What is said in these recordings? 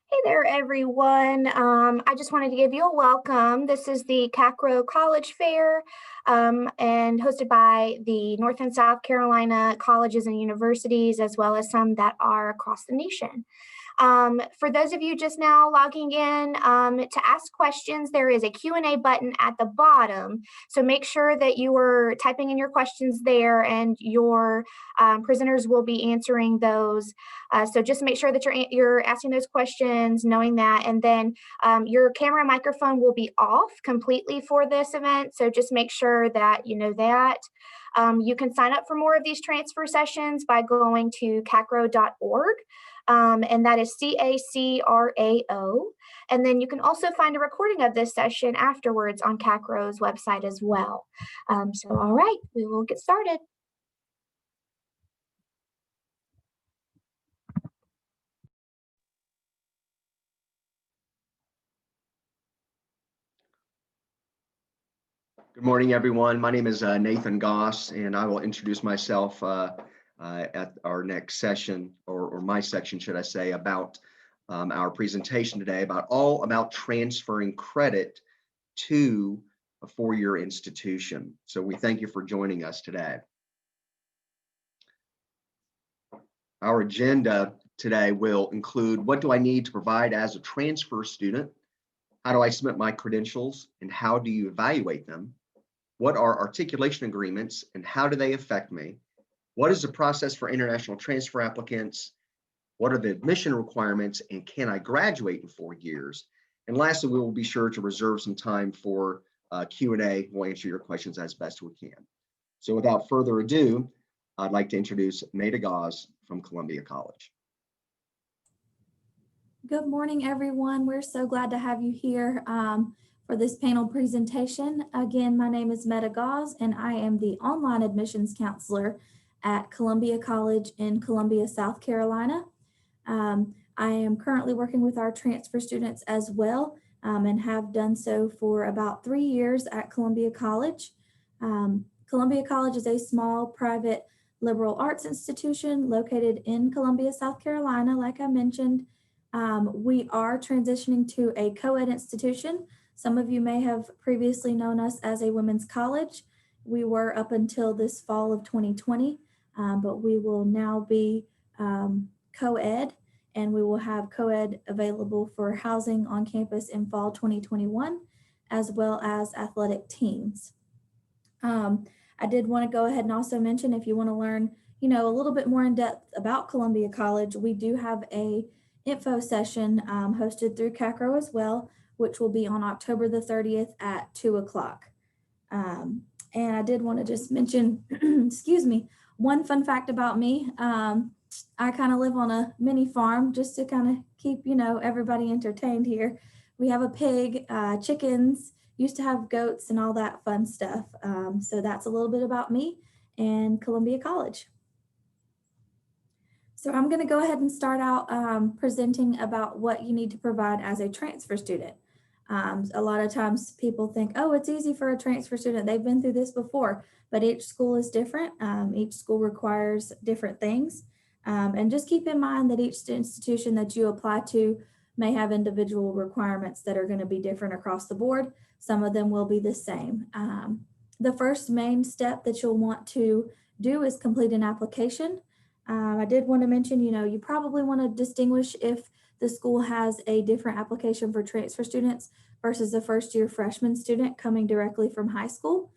Hey there, everyone. I just wanted to give you a welcome. This is the CACRAO College Fair and hosted by the North and South Carolina colleges and universities, as well as some that are across the nation. For those of you just now logging in, to ask questions, there is a Q&A button at the bottom. So make sure that you are typing in your questions there, and your presenters will be answering those. So just make sure that you're asking those questions, knowing that, and then your camera and microphone will be off completely for this event. So just make sure that you know that. You can sign up for more of these transfer sessions by going to cacrao.org. And that is CACRAO. And then you can also find a recording of this session afterwards on CACRAO's website as well. So, all right, we will get started. Good morning, everyone. My name is Nathan Goss, and I will introduce myself at our next session, or my section, should I say, about our presentation today, all about transferring credit to a four-year institution. So we thank you for joining us today. Our agenda today will include: what do I need to provide as a transfer student? How do I submit my credentials, and how do you evaluate them? What are articulation agreements and how do they affect me? What is the process for international transfer applicants? What are the admission requirements, and can I graduate in 4 years? And lastly, we will be sure to reserve some time for Q&A. We'll answer your questions as best we can. So without further ado, I'd like to introduce Maida Gauze from Columbia College. Good morning, everyone. We're so glad to have you here for this panel presentation. Again, my name is Maida Gauze, and I am the online admissions counselor at Columbia College in Columbia, South Carolina. I am currently working with our transfer students as well, and have done so for about 3 years at Columbia College. Columbia College is a small private liberal arts institution located in Columbia, South Carolina. Like I mentioned, we are transitioning to a co-ed institution. Some of you may have previously known us as a women's college. We were up until this fall of 2020, but we will now be co-ed, and we will have co-ed available for housing on campus in fall 2021, as well as athletic teams. I did want to go ahead and also mention, if you want to learn, a little bit more in depth about Columbia College, we do have a info session hosted through CACRAO as well, which will be on October the 30th at 2 o'clock. And I did want to just mention, excuse me, one fun fact about me. I kind of live on a mini farm just to kind of keep, everybody entertained here. We have a pig, chickens, used to have goats and all that fun stuff. So that's a little bit about me and Columbia College. So I'm going to go ahead and start out presenting about what you need to provide as a transfer student. A lot of times people think, oh, it's easy for a transfer student. They've been through this before, but each school is different. Each school requires different things. And just keep in mind that each institution that you apply to may have individual requirements that are going to be different across the board. Some of them will be the same. The first main step that you'll want to do is complete an application. I did want to mention, you probably want to distinguish if the school has a different application for transfer students versus a first-year freshman student coming directly from high school,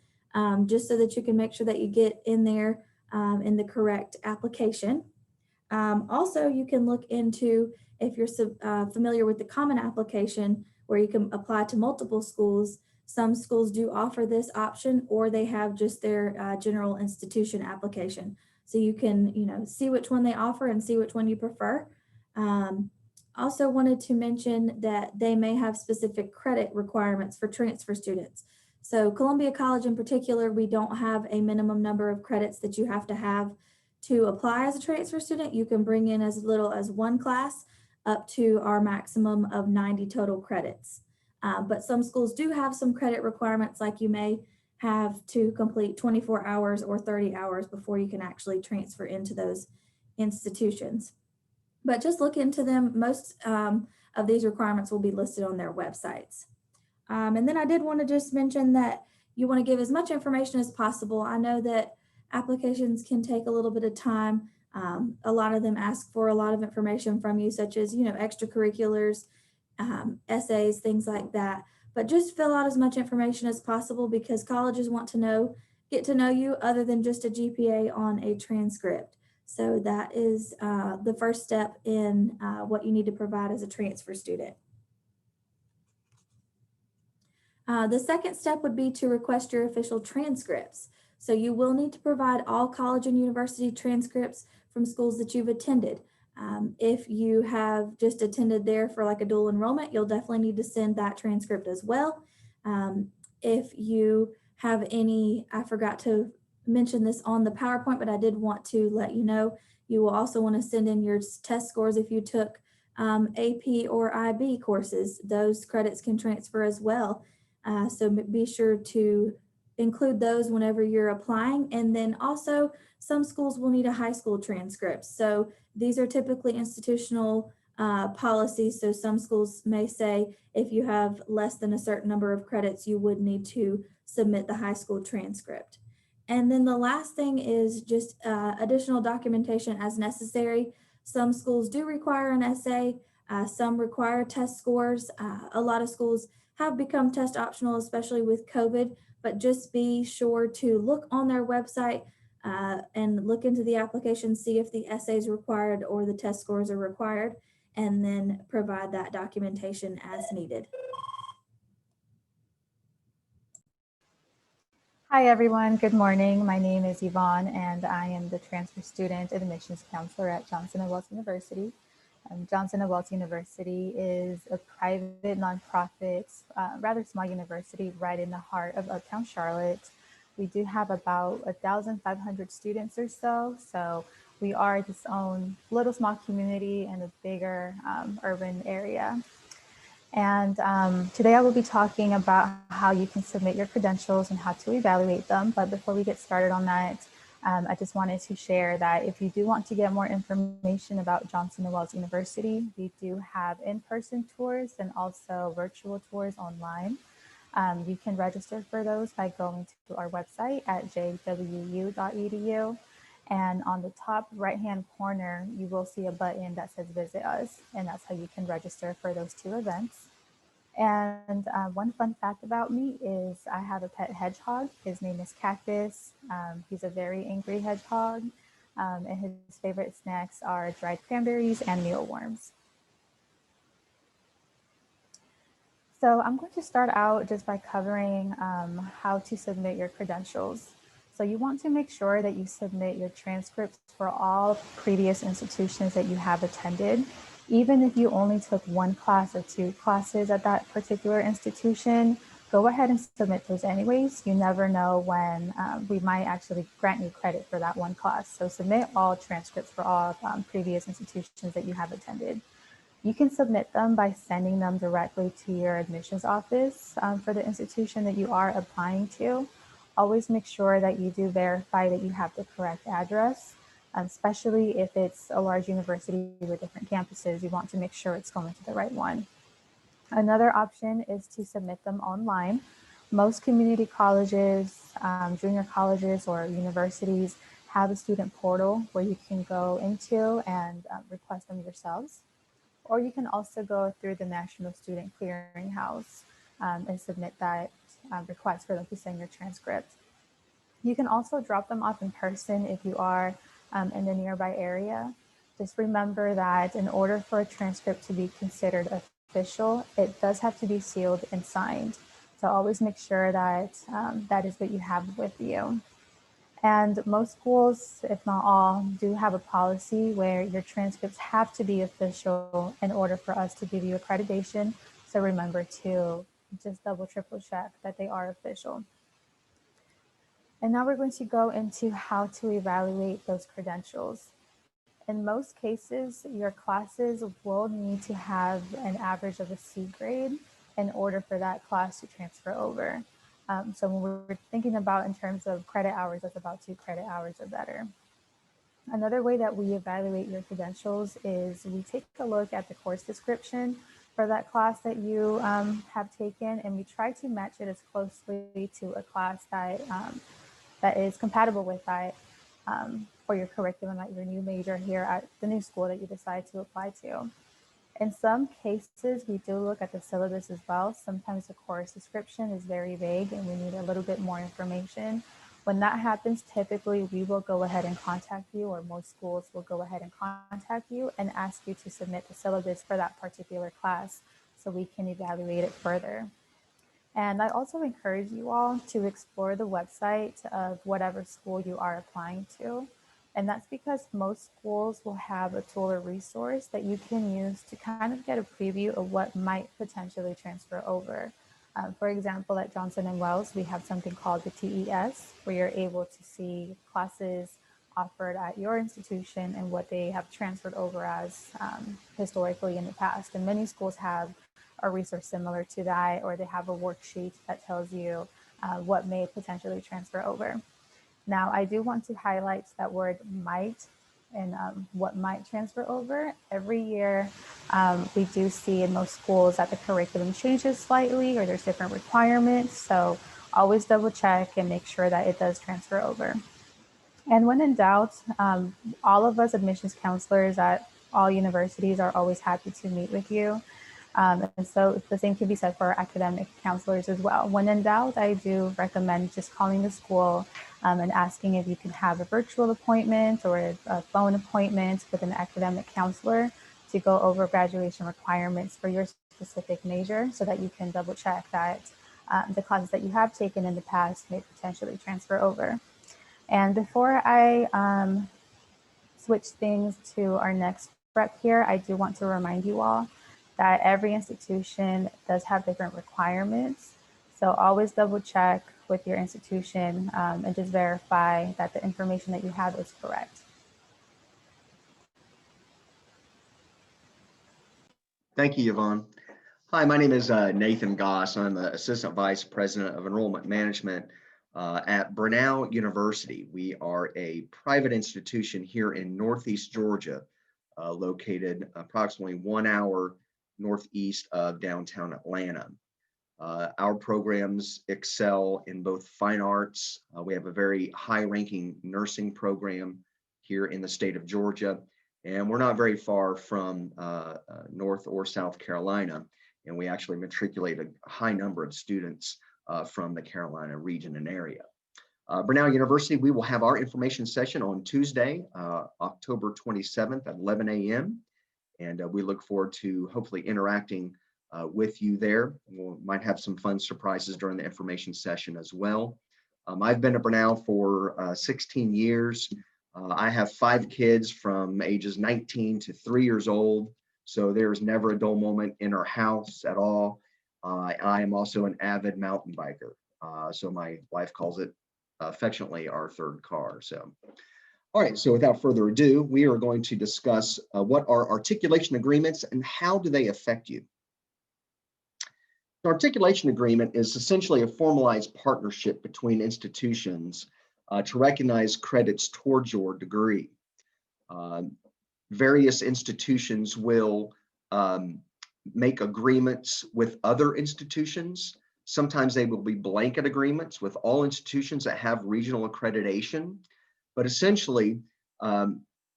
just so that you can make sure that you get in there in the correct application. Also, you can look into, if you're familiar with the common application, where you can apply to multiple schools. Some schools do offer this option, or they have just their general institution application. So you can, see which one they offer and see which one you prefer. Also wanted to mention that they may have specific credit requirements for transfer students. So Columbia College in particular, we don't have a minimum number of credits that you have to apply as a transfer student. You can bring in as little as 1 class up to our maximum of 90 total credits. But some schools do have some credit requirements, like you may have to complete 24 hours or 30 hours before you can actually transfer into those institutions. But just look into them. Most of these requirements will be listed on their websites. And then I did want to just mention that you want to give as much information as possible. I know that applications can take a little bit of time. A lot of them ask for a lot of information from you, such as, extracurriculars, essays, things like that. But just fill out as much information as possible because colleges want to get to know you other than just a GPA on a transcript. So that is the first step in what you need to provide as a transfer student. The second step would be to request your official transcripts. So you will need to provide all college and university transcripts from schools that you've attended. If you have just attended there for like a dual enrollment, you'll definitely need to send that transcript as well. If you have any, I forgot to mention this on the PowerPoint, but I did want to let you know, you will also want to send in your test scores if you took AP or IB courses. Those credits can transfer as well. So be sure to include those whenever you're applying. And then also some schools will need a high school transcript. So these are typically institutional policies. So some schools may say if you have less than a certain number of credits, you would need to submit the high school transcript. And then the last thing is just additional documentation as necessary. Some schools do require an essay. Some require test scores. A lot of schools have become test optional, especially with COVID, but just be sure to look on their website and look into the application, see if the essay is required or the test scores are required, and then provide that documentation as needed. Hi everyone, good morning. My name is Yvonne and I am the transfer student admissions counselor at Johnson & Wales University. Johnson & Wales University is a private nonprofit, rather small university right in the heart of Uptown Charlotte. We do have about 1,500 students or so. So we are this own little small community in a bigger urban area. And today I will be talking about how you can submit your credentials and how to evaluate them. But before we get started on that, I just wanted to share that if you do want to get more information about Johnson & Wales University, we do have in-person tours and also virtual tours online. You can register for those by going to our website at jwu.edu. And on the top right-hand corner, you will see a button that says Visit Us, and that's how you can register for those two events. And one fun fact about me is I have a pet hedgehog. His name is Cactus. He's a very angry hedgehog, and his favorite snacks are dried cranberries and mealworms. So I'm going to start out just by covering how to submit your credentials. So you want to make sure that you submit your transcripts for all previous institutions that you have attended. Even if you only took one class or two classes at that particular institution, go ahead and submit those anyways. You never know when we might actually grant you credit for that one class. So submit all transcripts for all previous institutions that you have attended. You can submit them by sending them directly to your admissions office for the institution that you are applying to. Always make sure that you do verify that you have the correct address, especially if it's a large university with different campuses. You want to make sure it's going to the right one. Another option is to submit them online. Most community colleges, junior colleges, or universities have a student portal where you can go into and request them yourselves. Or you can also go through the National Student Clearinghouse and submit that request for them to send your transcript. You can also drop them off in person if you are in the nearby area. Just remember that in order for a transcript to be considered official, it does have to be sealed and signed. So always make sure that that is what you have with you. And most schools, if not all, do have a policy where your transcripts have to be official in order for us to give you accreditation. So remember to just double, triple check that they are official. And now we're going to go into how to evaluate those credentials. In most cases, your classes will need to have an average of a C grade in order for that class to transfer over. So when we're thinking about in terms of credit hours, that's about 2 credit hours or better. Another way that we evaluate your credentials is we take a look at the course description. for that class that you have taken, and we try to match it as closely to a class that that is compatible with that for your curriculum at your new major here at the new school that you decide to apply to. In some cases, we do look at the syllabus as well. Sometimes the course description is very vague and we need a little bit more information. When that happens, typically we will go ahead and contact you, or most schools will go ahead and contact you and ask you to submit the syllabus for that particular class so we can evaluate it further. And I also encourage you all to explore the website of whatever school you are applying to. And that's because most schools will have a tool or resource that you can use to kind of get a preview of what might potentially transfer over. For example, at Johnson & Wells, we have something called the TES, where you're able to see classes offered at your institution and what they have transferred over as historically in the past. And many schools have a resource similar to that, or they have a worksheet that tells you what may potentially transfer over. Now, I do want to highlight that word might and what might transfer over. Every year, we do see in most schools that the curriculum changes slightly, or there's different requirements. So always double check and make sure that it does transfer over. And when in doubt, all of us admissions counselors at all universities are always happy to meet with you. And so the same can be said for our academic counselors as well. When in doubt, I do recommend just calling the school and asking if you can have a virtual appointment or a phone appointment with an academic counselor to go over graduation requirements for your specific major, so that you can double check that the classes that you have taken in the past may potentially transfer over. And before I switch things to our next rep here, I do want to remind you all that every institution does have different requirements. So always double check with your institution and just verify that the information that you have is correct. Thank you, Yvonne. Hi, my name is Nathan Goss. I'm the Assistant Vice President of Enrollment Management at Brenau University. We are a private institution here in Northeast Georgia, located approximately 1 hour northeast of downtown Atlanta. Our programs excel in both fine arts. We have a very high-ranking nursing program here in the state of Georgia, and we're not very far from North or South Carolina, and we actually matriculate a high number of students from the Carolina region and area. Brenau University, we will have our information session on Tuesday, October 27th at 11 a.m. And we look forward to hopefully interacting with you there. We might have some fun surprises during the information session as well. I've been at Brenau for 16 years. I have 5 kids from ages 19 to 3 years old. So there's never a dull moment in our house at all. I am also an avid mountain biker. So my wife calls it affectionately our third car. So. All right, so without further ado, we are going to discuss what are articulation agreements and how do they affect you. An articulation agreement is essentially a formalized partnership between institutions to recognize credits towards your degree. Various institutions will make agreements with other institutions. Sometimes they will be blanket agreements with all institutions that have regional accreditation. But essentially,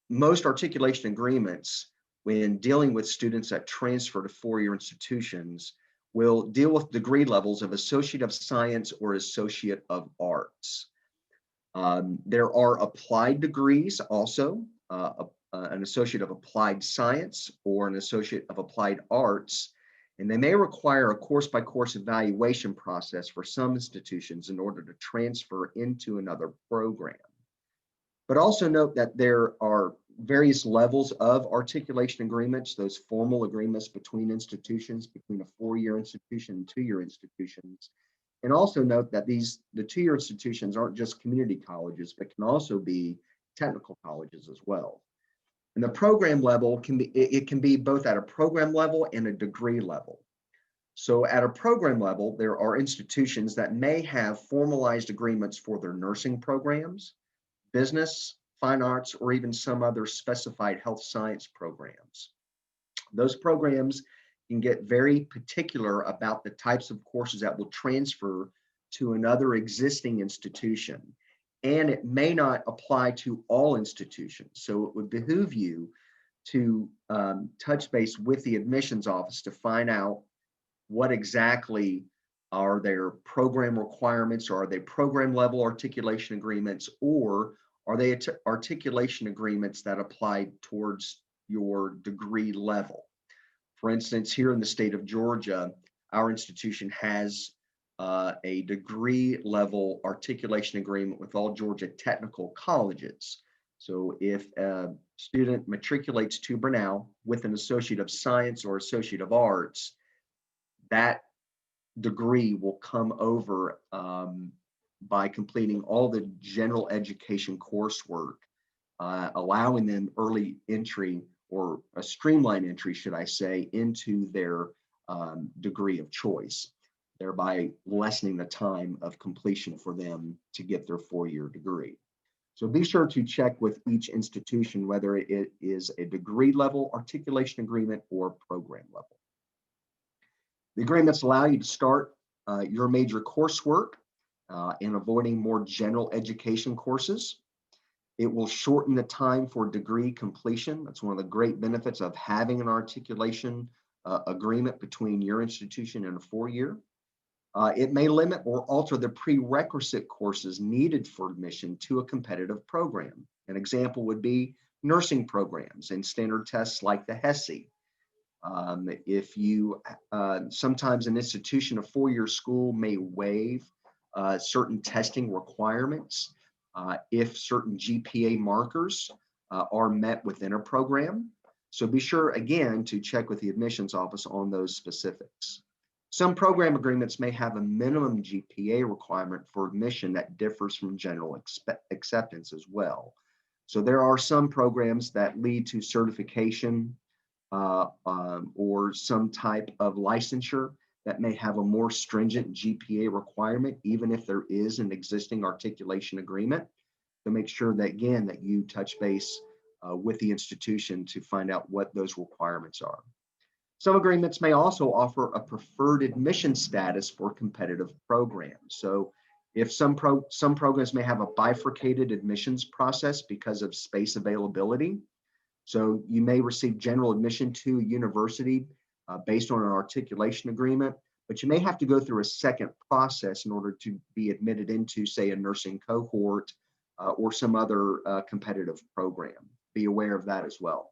most articulation agreements, when dealing with students that transfer to four-year institutions, will deal with degree levels of Associate of Science or Associate of Arts. There are applied degrees also, an Associate of Applied Science or an Associate of Applied Arts, and they may require a course-by-course evaluation process for some institutions in order to transfer into another program. But also note that there are various levels of articulation agreements, those formal agreements between institutions, between a four-year institution and two-year institutions. And also note that the two-year institutions aren't just community colleges, but can also be technical colleges as well. And the program level can be both at a program level and a degree level. So at a program level, there are institutions that may have formalized agreements for their nursing programs, business, fine arts, or even some other specified health science programs. Those programs can get very particular about the types of courses that will transfer to another existing institution. And it may not apply to all institutions. So it would behoove you to touch base with the admissions office to find out what exactly are their program requirements, or are they program level articulation agreements, or are they articulation agreements that apply towards your degree level? For instance, here in the state of Georgia, our institution has a degree level articulation agreement with all Georgia technical colleges. So if a student matriculates to Brenau with an Associate of Science or Associate of Arts, that degree will come over by completing all the general education coursework, allowing them early entry, or a streamlined entry, should I say, into their degree of choice, thereby lessening the time of completion for them to get their 4-year degree. So be sure to check with each institution whether it is a degree level articulation agreement or program level. The agreements allow you to start your major coursework in avoiding more general education courses. It will shorten the time for degree completion. That's one of the great benefits of having an articulation agreement between your institution and a 4-year. It may limit or alter the prerequisite courses needed for admission to a competitive program. An example would be nursing programs and standard tests like the HESI. If you, sometimes an institution, a 4-year school may waive certain testing requirements if certain GPA markers are met within a program. So be sure, again, to check with the admissions office on those specifics. Some program agreements may have a minimum GPA requirement for admission that differs from general acceptance as well. So there are some programs that lead to certification or some type of licensure that may have a more stringent GPA requirement, even if there is an existing articulation agreement. So make sure that, again, that you touch base with the institution to find out what those requirements are. Some agreements may also offer a preferred admission status for competitive programs. So if some programs may have a bifurcated admissions process because of space availability. So you may receive general admission to a university based on an articulation agreement, but you may have to go through a second process in order to be admitted into, say, a nursing cohort or some other competitive program. Be aware of that as well.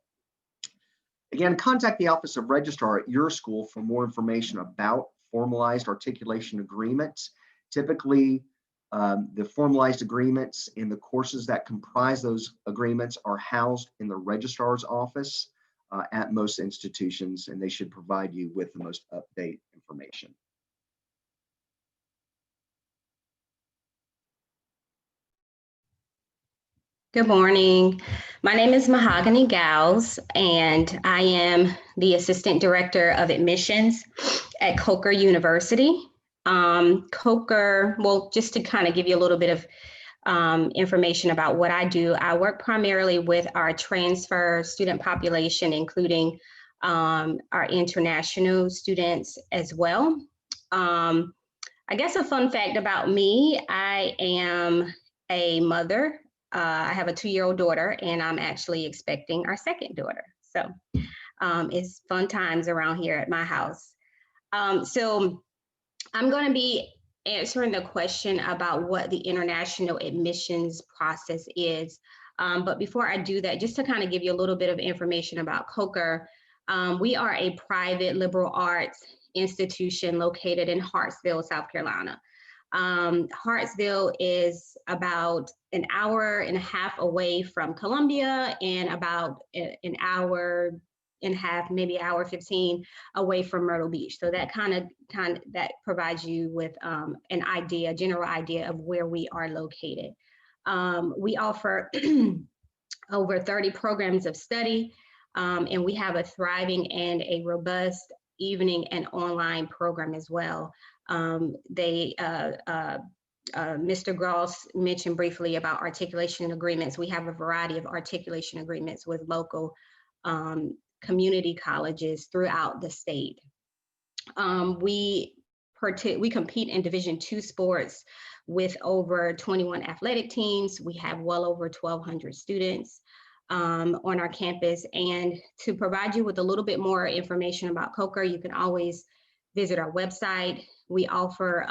Again, contact the Office of Registrar at your school for more information about formalized articulation agreements. Typically, the formalized agreements in the courses that comprise those agreements are housed in the registrar's office at most institutions, and they should provide you with the most up-to-date information. Good morning. My name is Mahogany Gals, and I am the Assistant Director of Admissions at Coker University. Coker, well, just to kind of give you a little bit of information about what I do, I work primarily with our transfer student population, including our international students as well. I guess a fun fact about me, I am a mother. I have a 2-year-old daughter, and I'm actually expecting our second daughter. So it's fun times around here at my house. So I'm going to be answering the question about what the international admissions process is. But before I do that, just to kind of give you a little bit of information about Coker, we are a private liberal arts institution located in Hartsville, South Carolina. Hartsville is about an hour and a half away from Columbia and about an hour and a half, maybe an hour 15 away from Myrtle Beach. So that kind of that provides you with an idea, general idea of where we are located. We offer over 30 programs of study, and we have a thriving and a robust evening and online program as well. Mr. Gross mentioned briefly about articulation agreements. We have a variety of articulation agreements with local community colleges throughout the state. We compete in Division II sports with over 21 athletic teams. We have well over 1,200 students on our campus. And to provide you with a little bit more information about CACRAO, you can always visit our website. We offer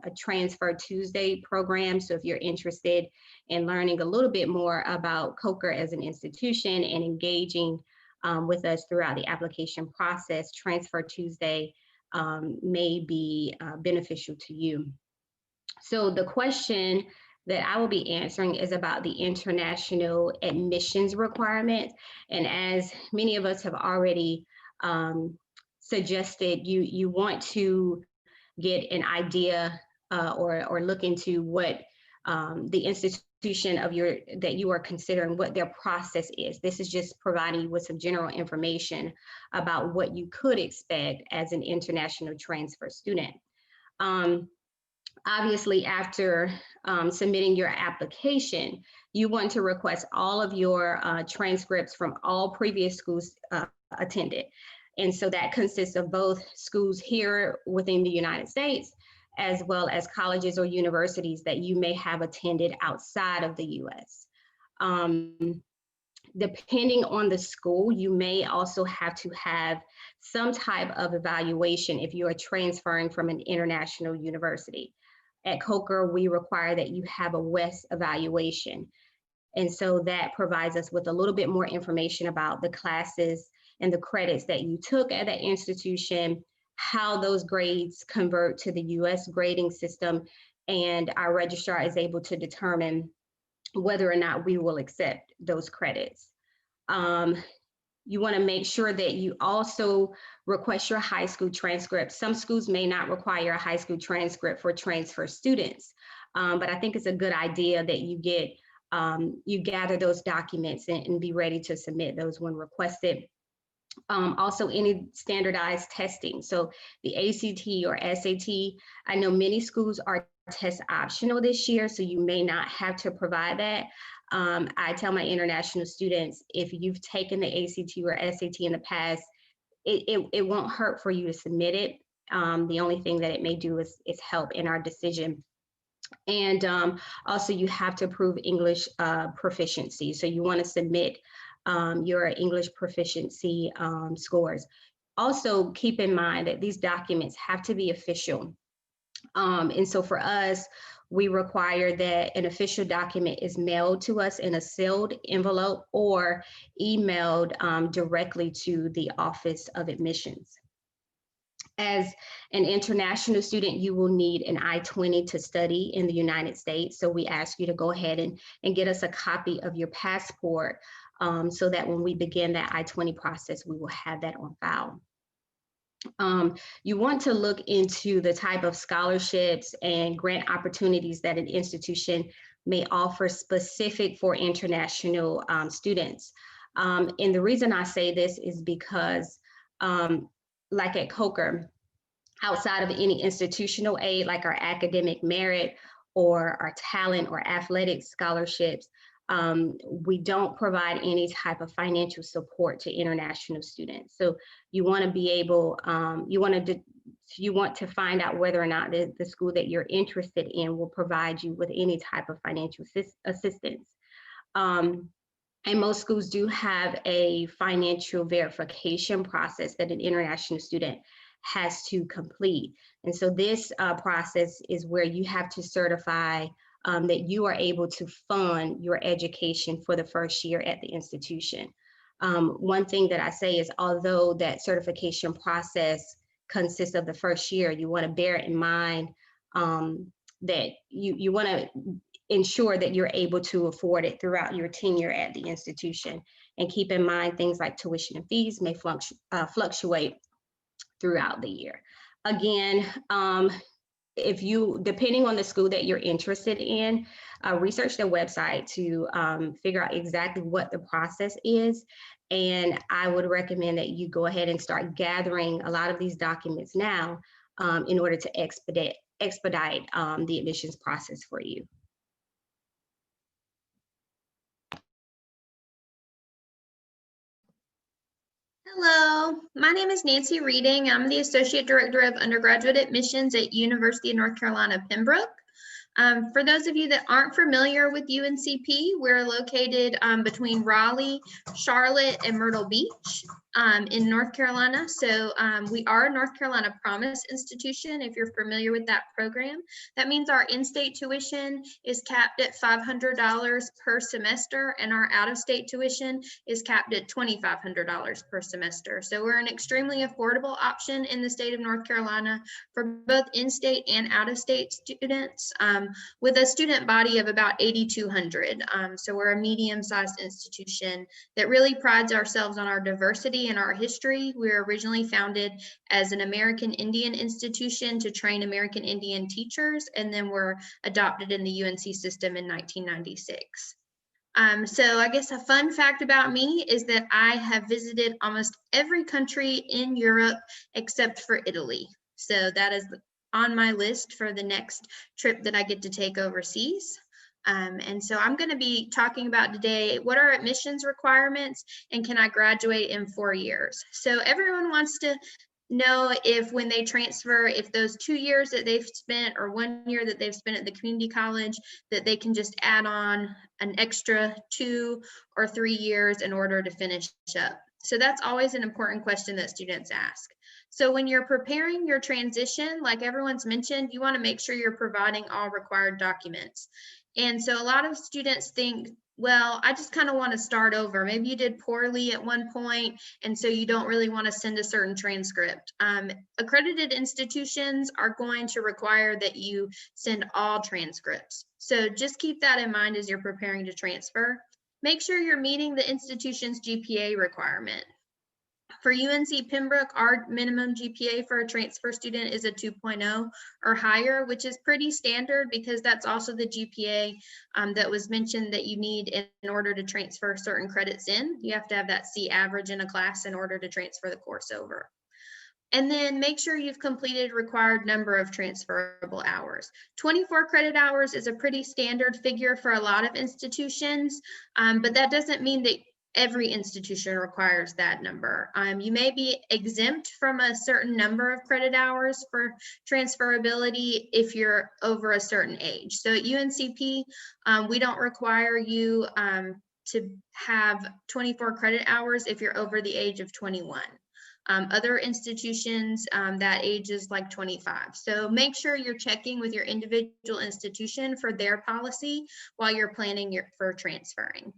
a Transfer Tuesday program. So if you're interested in learning a little bit more about CACRAO as an institution and engaging with us throughout the application process, Transfer Tuesday may be beneficial to you. So the question that I will be answering is about the international admissions requirements. And as many of us have already suggested, you want to get an idea or look into what the institution that you are considering, what their process is. This is just providing you with some general information about what you could expect as an international transfer student. Obviously, after submitting your application, you want to request all of your transcripts from all previous schools attended. And so that consists of both schools here within the United States, as well as colleges or universities that you may have attended outside of the US. Depending on the school, you may also have to have some type of evaluation if you are transferring from an international university. At CACRAO, we require that you have a WES evaluation. And so that provides us with a little bit more information about the classes and the credits that you took at that institution, how those grades convert to the US grading system, and our registrar is able to determine whether or not we will accept those credits. You want to make sure that you also request your high school transcript. Some schools may not require a high school transcript for transfer students, but I think it's a good idea that you gather those documents and be ready to submit those when requested. Also, any standardized testing. So the ACT or SAT, I know many schools are test optional this year, so you may not have to provide that. I tell my international students, if you've taken the ACT or SAT in the past, it won't hurt for you to submit it. The only thing that it may do is help in our decision. And also you have to prove English proficiency. So you want to submit your English proficiency scores. Also keep in mind that these documents have to be official. And so for us, we require that an official document is mailed to us in a sealed envelope or emailed directly to the Office of Admissions. As an international student, you will need an I-20 to study in the United States. So we ask you to go ahead and get us a copy of your passport so that when we begin that I-20 process, we will have that on file. You want to look into the type of scholarships and grant opportunities that an institution may offer specific for international students. And the reason I say this is because like at CACRAO, outside of any institutional aid, like our academic merit or our talent or athletic scholarships, we don't provide any type of financial support to international students. So you want to be able, you want to find out whether or not the school that you're interested in will provide you with any type of financial assistance. And most schools do have a financial verification process that an international student has to complete. And so this process is where you have to certify that you are able to fund your education for the first year at the institution. One thing that I say is, although that certification process consists of the first year, you want to bear in mind that you want to ensure that you're able to afford it throughout your tenure at the institution. And keep in mind things like tuition and fees may fluctuate throughout the year. Again, depending on the school that you're interested in, research their website to figure out exactly what the process is. And I would recommend that you go ahead and start gathering a lot of these documents now in order to expedite the admissions process for you. Hello, my name is Nancy Reading. I'm the Associate Director of Undergraduate Admissions at University of North Carolina, Pembroke. For those of you that aren't familiar with UNCP, we're located between Raleigh, Charlotte, and Myrtle Beach in North Carolina. So we are a North Carolina Promise institution, if you're familiar with that program. That means our in-state tuition is capped at $500 per semester, and our out-of-state tuition is capped at $2,500 per semester. So we're an extremely affordable option in the state of North Carolina for both in-state and out-of-state students, with a student body of about 8,200. So we're a medium-sized institution that really prides ourselves on our diversity and our history. We were originally founded as an American Indian institution to train American Indian teachers, and then were adopted in the UNC system in 1996. So I guess a fun fact about me is that I have visited almost every country in Europe except for Italy. So that is on my list for the next trip that I get to take overseas. And so I'm going to be talking about today, what are admissions requirements and can I graduate in 4 years? So everyone wants to know if when they transfer, if those 2 years that they've spent or 1 year that they've spent at the community college, that they can just add on an extra 2 or 3 years in order to finish up. So that's always an important question that students ask. So when you're preparing your transition, like everyone's mentioned, you want to make sure you're providing all required documents. And so a lot of students think, well, I just kind of want to start over. Maybe you did poorly at one point, and so you don't really want to send a certain transcript. Accredited institutions are going to require that you send all transcripts. So just keep that in mind as you're preparing to transfer. Make sure you're meeting the institution's GPA requirement. For UNC Pembroke, our minimum GPA for a transfer student is a 2.0 or higher, which is pretty standard because that's also the GPA that was mentioned that you need in order to transfer certain credits in. You have to have that C average in a class in order to transfer the course over. And then make sure you've completed required number of transferable hours. 24 credit hours is a pretty standard figure for a lot of institutions, but that doesn't mean that every institution requires that number. You may be exempt from a certain number of credit hours for transferability if you're over a certain age. So at UNCP, we don't require you to have 24 credit hours if you're over the age of 21. Other institutions, that age is like 25. So make sure you're checking with your individual institution for their policy while you're planning for transferring.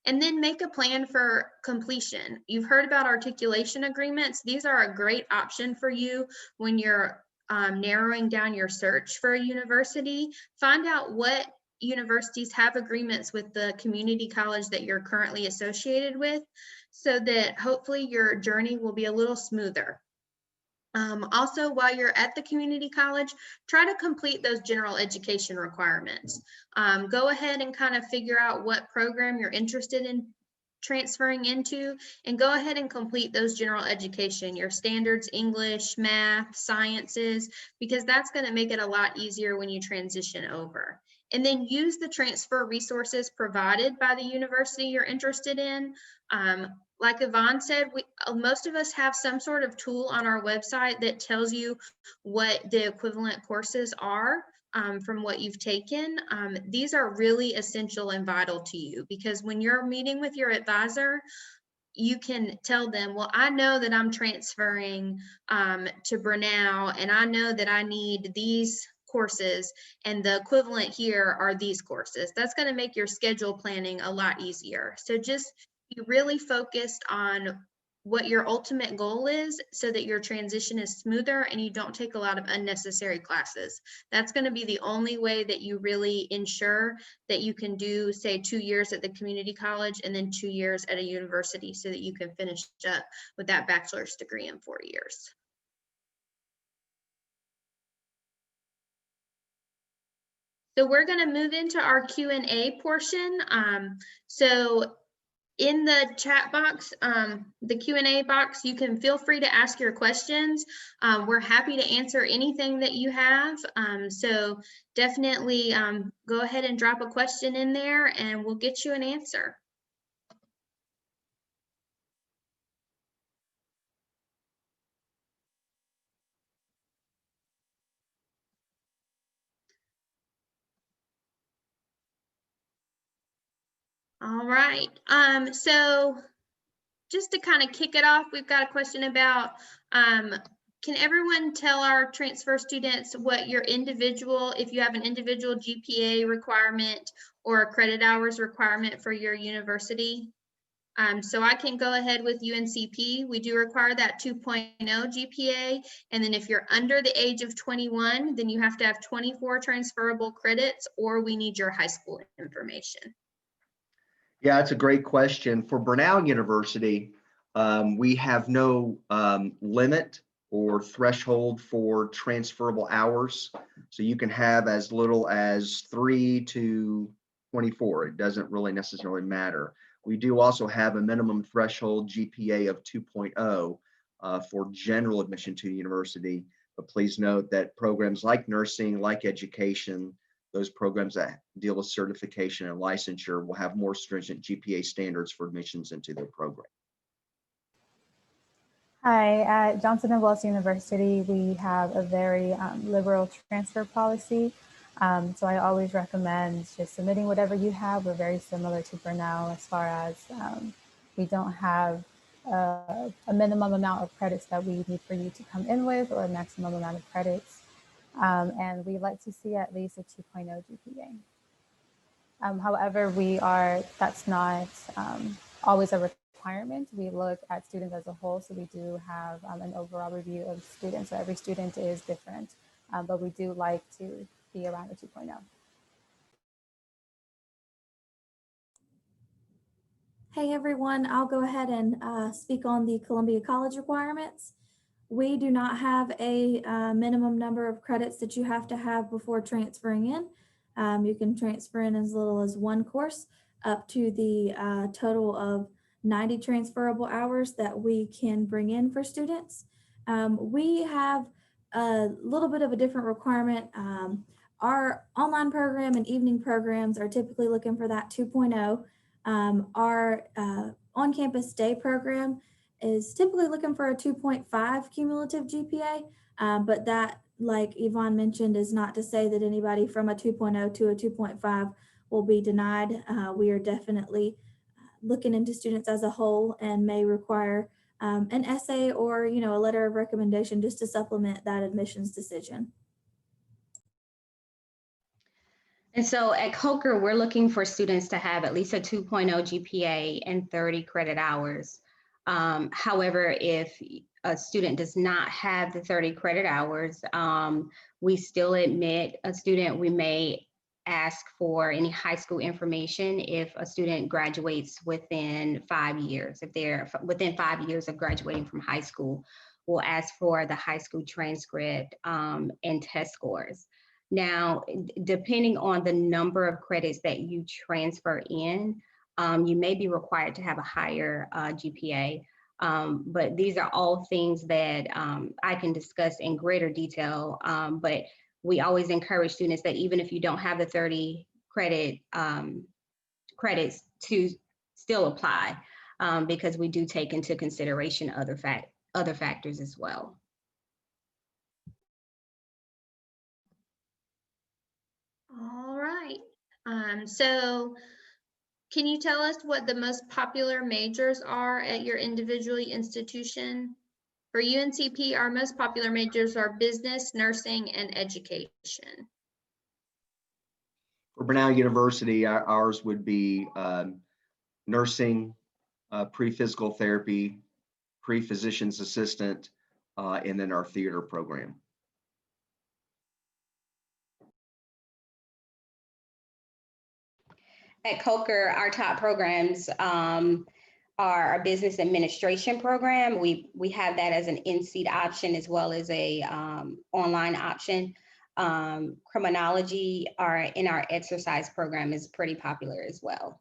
And then make a plan for completion. You've heard about articulation agreements. These are a great option for you when you're narrowing down your search for a university. Find out what universities have agreements with the community college that you're currently associated with, so that hopefully your journey will be a little smoother. Also, while you're at the community college, try to complete those general education requirements. Go ahead and kind of figure out what program you're interested in transferring into, and go ahead and complete those general education, your standards, English, math, sciences, because that's going to make it a lot easier when you transition over. And then use the transfer resources provided by the university you're interested in. Like Yvonne said, most of us have some sort of tool on our website that tells you what the equivalent courses are from what you've taken. These are really essential and vital to you, because when you're meeting with your advisor, you can tell them, well, I know that I'm transferring to Brunel, and I know that I need these courses, and the equivalent here are these courses. That's going to make your schedule planning a lot easier. So just be really focused on what your ultimate goal is, so that your transition is smoother and you don't take a lot of unnecessary classes. That's going to be the only way that you really ensure that you can do, say, 2 years at the community college and then 2 years at a university, so that you can finish up with that bachelor's degree in 4 years. So we're going to move into our Q&A portion. So in the chat box, the Q&A box, you can feel free to ask your questions. We're happy to answer anything that you have. So definitely go ahead and drop a question in there and we'll get you an answer. All right. So just to kind of kick it off, we've got a question about, can everyone tell our transfer students what your individual, if you have an individual GPA requirement or a credit hours requirement for your university? So I can go ahead with UNCP. We do require that 2.0 GPA. And then if you're under the age of 21, then you have to have 24 transferable credits, or we need your high school information. Yeah, that's a great question. For Brenau University, we have no limit or threshold for transferable hours. So you can have as little as 3 to 24. It doesn't really necessarily matter. We do also have a minimum threshold GPA of 2.0 for general admission to the university. But please note that programs like nursing, like education, those programs that deal with certification and licensure will have more stringent GPA standards for admissions into their program. Hi, at Johnson & Wales University, we have a very liberal transfer policy. So I always recommend just submitting whatever you have. We're very similar to Brenau as far as we don't have a minimum amount of credits that we need for you to come in with or a maximum amount of credits. And we like to see at least a 2.0 GPA. However, that's not always a requirement. We look at students as a whole, so we do have an overall review of students. So every student is different, but we do like to be around a 2.0. Hey everyone, I'll go ahead and speak on the Columbia College requirements. We do not have a minimum number of credits that you have to have before transferring in. You can transfer in as little as one course up to the total of 90 transferable hours that we can bring in for students. We have a little bit of a different requirement. Our online program and evening programs are typically looking for that 2.0. Our on-campus day program is typically looking for a 2.5 cumulative GPA, but that, like Yvonne mentioned, is not to say that anybody from a 2.0 to a 2.5 will be denied. We are definitely looking into students as a whole and may require an essay or a letter of recommendation just to supplement that admissions decision. And so at CACRAO, we're looking for students to have at least a 2.0 GPA and 30 credit hours. However, if a student does not have the 30 credit hours, we still admit a student. We may ask for any high school information if a student graduates within 5 years. If they're within 5 years of graduating from high school, we'll ask for the high school transcript and test scores. Now, depending on the number of credits that you transfer in, you may be required to have a higher GPA, but these are all things that I can discuss in greater detail. But we always encourage students that even if you don't have the 30 credits to still apply, because we do take into consideration other factors as well. All right. So can you tell us what the most popular majors are at your individual institution? For UNCP, our most popular majors are business, nursing, and education. For Brenau University, ours would be nursing, pre-physical therapy, pre-physician's assistant, and then our theater program. At CACRAO, our top programs are our business administration program. We have that as an in-seat option as well as a online option. Criminology in our exercise program is pretty popular as well.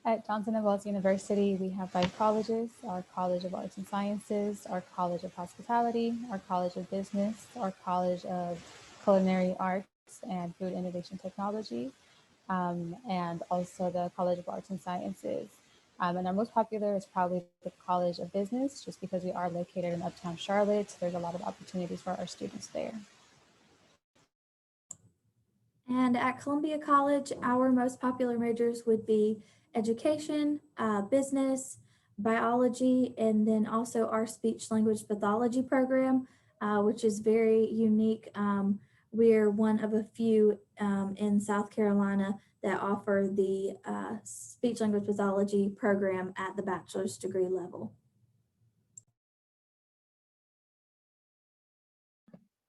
At Johnson & Wales University, we have 5 colleges: our College of Arts and Sciences, our College of Hospitality, our College of Business, our College of Culinary Arts and Food Innovation Technology, and also the College of Arts and Sciences. And our most popular is probably the College of Business, just because we are located in Uptown Charlotte. There's a lot of opportunities for our students there. And at Columbia College, our most popular majors would be education, business, biology, and then also our speech language pathology program, which is very unique. We're one of a few in South Carolina that offer the speech language pathology program at the bachelor's degree level.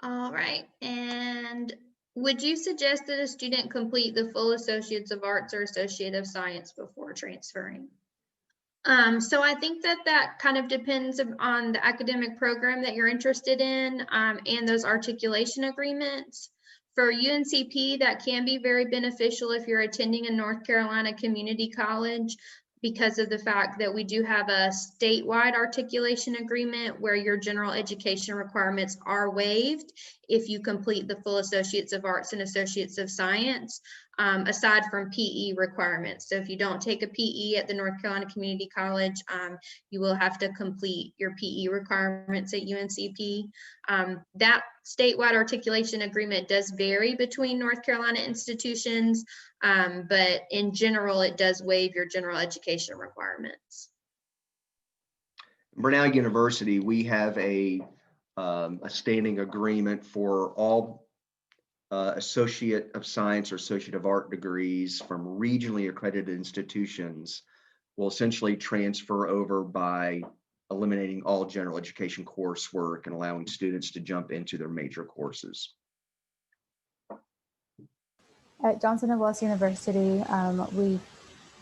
All right, and would you suggest that a student complete the full Associates of Arts or Associate of Science before transferring? So I think that kind of depends on the academic program that you're interested in and those articulation agreements. For UNCP, that can be very beneficial if you're attending a North Carolina community college, because of the fact that we do have a statewide articulation agreement where your general education requirements are waived if you complete the full Associates of Arts and Associates of Science, aside from PE requirements. So if you don't take a PE at the North Carolina Community College, you will have to complete your PE requirements at UNCP. That statewide articulation agreement does vary between North Carolina institutions, but in general, it does waive your general education requirements. Brenau University, we have a standing agreement for all Associate of Science or Associate of Art degrees from regionally accredited institutions will essentially transfer over by eliminating all general education coursework and allowing students to jump into their major courses. At Johnson & Wales University, we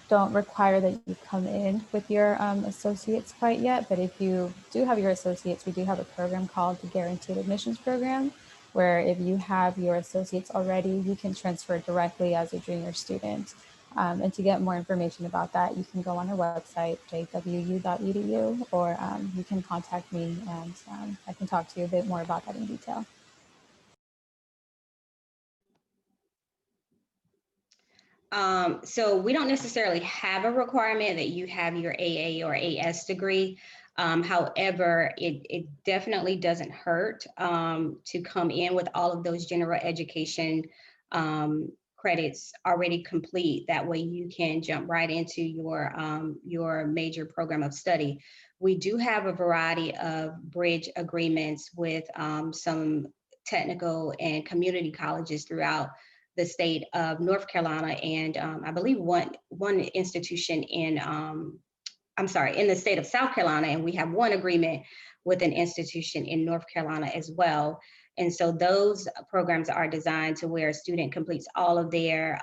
don't require that you come in with your associates quite yet, but if you do have your associates, we do have a program called the Guaranteed Admissions Program, where if you have your associates already, you can transfer directly as a junior student. And to get more information about that, you can go on our website, jwu.edu, or you can contact me and I can talk to you a bit more about that in detail. So we don't necessarily have a requirement that you have your AA or AS degree. However, it definitely doesn't hurt to come in with all of those general education credits already complete. That way you can jump right into your major program of study. We do have a variety of bridge agreements with some technical and community colleges throughout the state of North Carolina, and I believe one institution in the state of South Carolina, and we have one agreement with an institution in North Carolina as well. And so those programs are designed to where a student completes all of their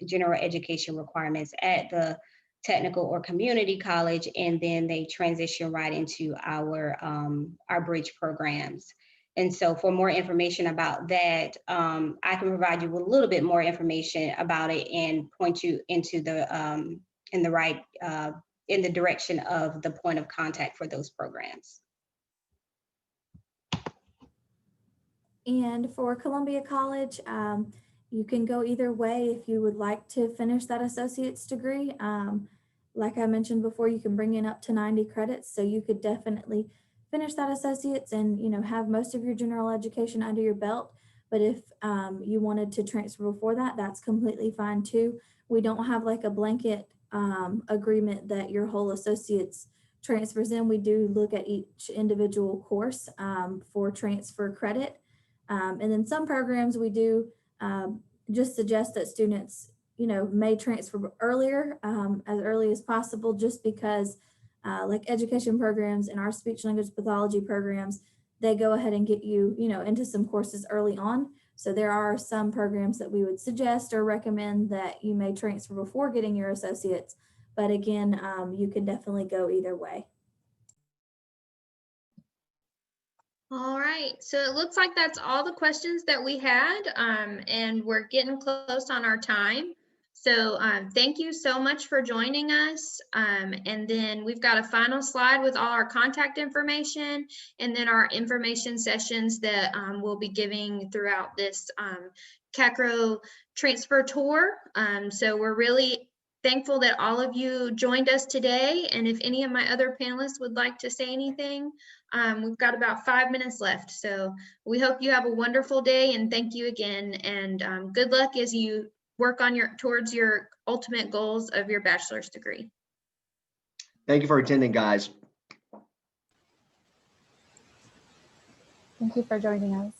general education requirements at the technical or community college, and then they transition right into our bridge programs. And so for more information about that, I can provide you with a little bit more information about it and point you into the in the direction of the point of contact for those programs. And for Columbia College, you can go either way if you would like to finish that associate's degree. Like I mentioned before, you can bring in up to 90 credits, so you could definitely finish that associate's and have most of your general education under your belt. But if you wanted to transfer before that, that's completely fine too. We don't have like a blanket agreement that your whole associate's transfers in. We do look at each individual course for transfer credit. And then some programs we do just suggest that students may transfer earlier, as early as possible, just because like education programs and our speech language pathology programs, they go ahead and get you, into some courses early on. So there are some programs that we would suggest or recommend that you may transfer before getting your associates. But again, you can definitely go either way. All right, so it looks like that's all the questions that we had, and we're getting close on our time. So thank you so much for joining us. And then we've got a final slide with all our contact information and then our information sessions that we'll be giving throughout this CACRAO transfer tour. So we're really thankful that all of you joined us today. And if any of my other panelists would like to say anything, we've got about 5 minutes left. So we hope you have a wonderful day, and thank you again. And good luck as you work on towards your ultimate goals of your bachelor's degree. Thank you for attending, guys. Thank you for joining us.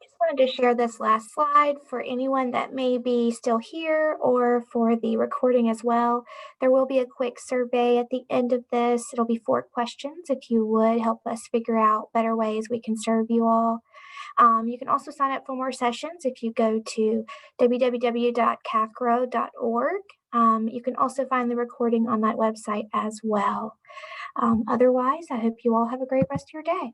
Just wanted to share this last slide for anyone that may be still here or for the recording as well. There will be a quick survey at the end of this. It'll be 4 questions. If you would help us figure out better ways we can serve you all. You can also sign up for more sessions if you go to www.cacrao.org. You can also find the recording on that website as well. Otherwise, I hope you all have a great rest of your day.